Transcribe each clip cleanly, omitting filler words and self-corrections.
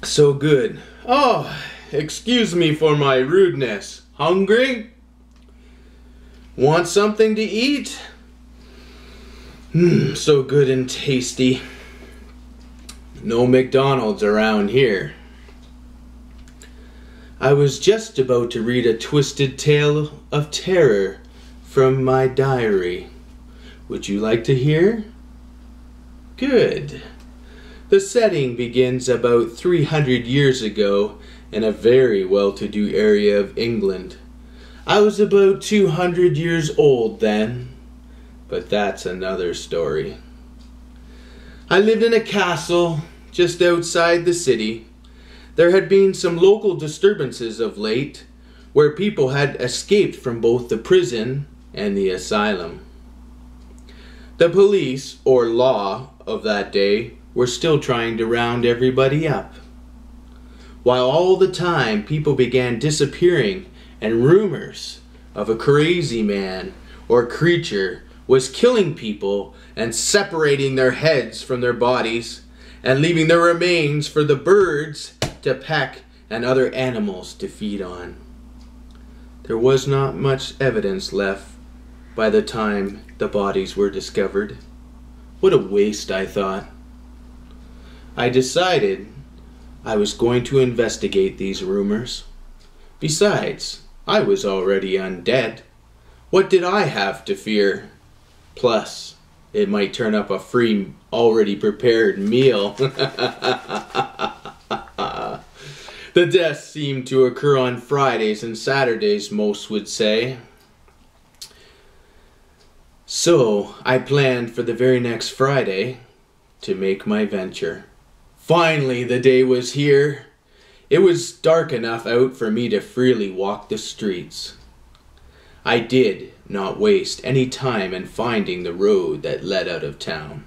So good. Oh, excuse me for my rudeness. Hungry? Want something to eat? So good and tasty. No McDonald's around here. I was just about to read a twisted tale of terror from my diary. Would you like to hear? Good. The setting begins about 300 years ago in a very well-to-do area of England. I was about 200 years old then, but that's another story. I lived in a castle just outside the city. There had been some local disturbances of late, where people had escaped from both the prison and the asylum. The police, or law, of that day were still trying to round everybody up. While all the time people began disappearing and rumors of a crazy man or creature was killing people and separating their heads from their bodies and leaving their remains for the birds to peck and other animals to feed on. There was not much evidence left by the time the bodies were discovered. What a waste, I thought. I decided I was going to investigate these rumors. Besides, I was already undead. What did I have to fear? Plus, it might turn up a free, already prepared meal. The deaths seemed to occur on Fridays and Saturdays, most would say. So, I planned for the very next Friday to make my venture. Finally, the day was here. It was dark enough out for me to freely walk the streets. I did not waste any time in finding the road that led out of town.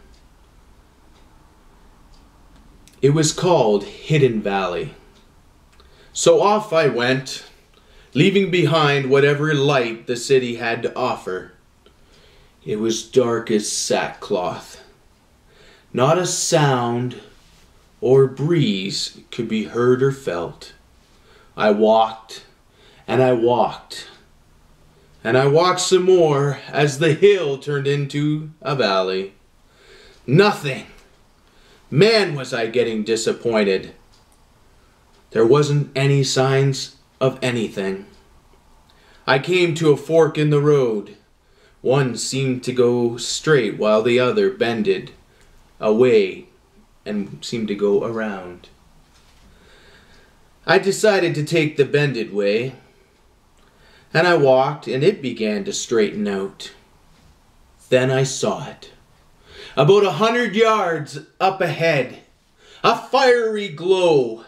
It was called Hidden Valley. So off I went, leaving behind whatever light the city had to offer. It was dark as sackcloth. Not a sound or breeze could be heard or felt. I walked, and I walked, and I walked some more as the hill turned into a valley. Nothing. Man, was I getting disappointed. There wasn't any signs of anything. I came to a fork in the road. One seemed to go straight while the other bended away and seemed to go around. I decided to take the bended way, and I walked, and it began to straighten out. Then I saw it. About 100 yards up ahead, a fiery glow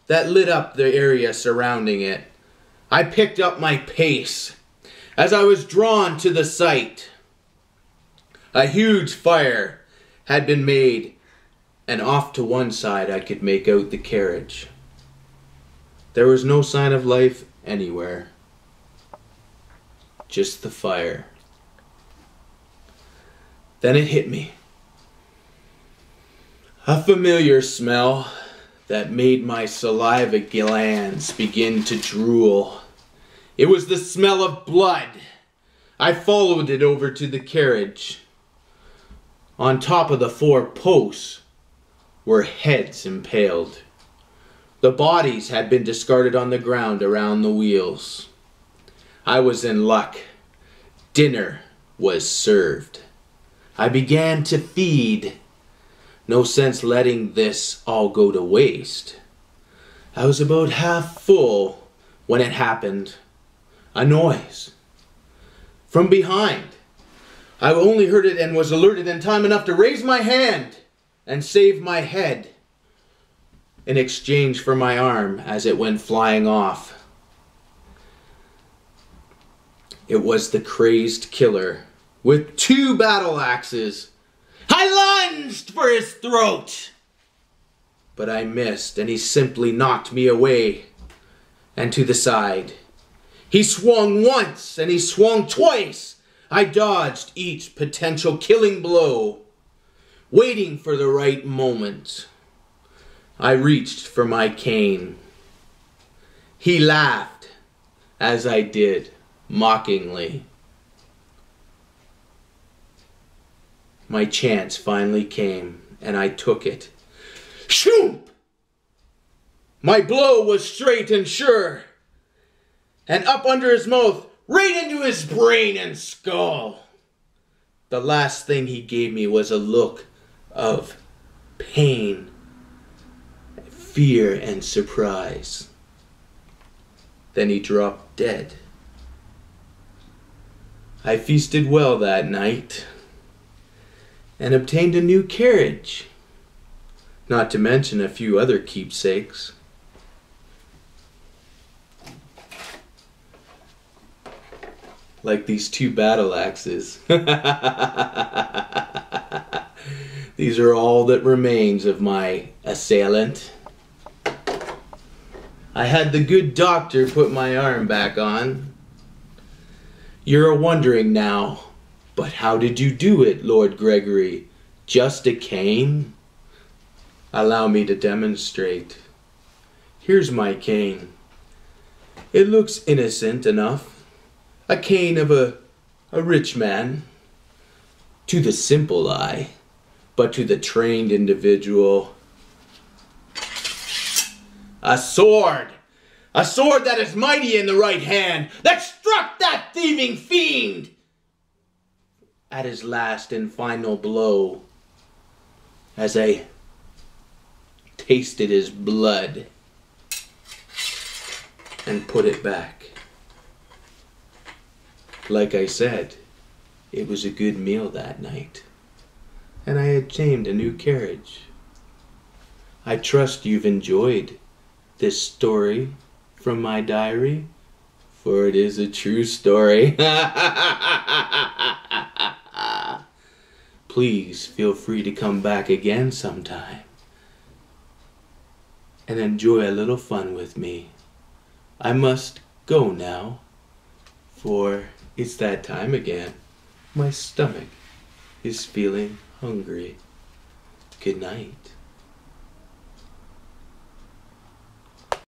that lit up the area surrounding it. I picked up my pace as I was drawn to the sight. A huge fire had been made, and off to one side I could make out the carriage. There was no sign of life anywhere. Just the fire. Then it hit me. A familiar smell that made my saliva glands begin to drool. It was the smell of blood. I followed it over to the carriage. On top of the 4 posts were heads impaled. The bodies had been discarded on the ground around the wheels. I was in luck. Dinner was served. I began to feed. No sense letting this all go to waste. I was about half full when it happened. A noise from behind. I only heard it and was alerted in time enough to raise my hand and save my head in exchange for my arm as it went flying off. It was the crazed killer with 2 battle axes. I lunged for his throat, but I missed, and he simply knocked me away and to the side. He swung once, and he swung twice, I dodged each potential killing blow, waiting for the right moment. I reached for my cane. He laughed as I did, mockingly. My chance finally came, and I took it. Shoom! My blow was straight and sure, and up under his mouth, right into his brain and skull. The last thing he gave me was a look of pain, fear, and surprise. Then he dropped dead. I feasted well that night and obtained a new carriage, not to mention a few other keepsakes. Like these 2 battle axes. These are all that remains of my assailant. I had the good doctor put my arm back on. You're wondering now, but how did you do it, Lord Gregory? Just a cane? Allow me to demonstrate. Here's my cane. It looks innocent enough. A cane of a rich man, to the simple eye, but to the trained individual, a sword! A sword that is mighty in the right hand, that struck that thieving fiend at his last and final blow, as I tasted his blood and put it back. Like I said, it was a good meal that night, and I obtained a new carriage. I trust you've enjoyed this story from my diary, for it is a true story. Please feel free to come back again sometime and enjoy a little fun with me. I must go now, for it's that time again. My stomach is feeling hungry. Good night.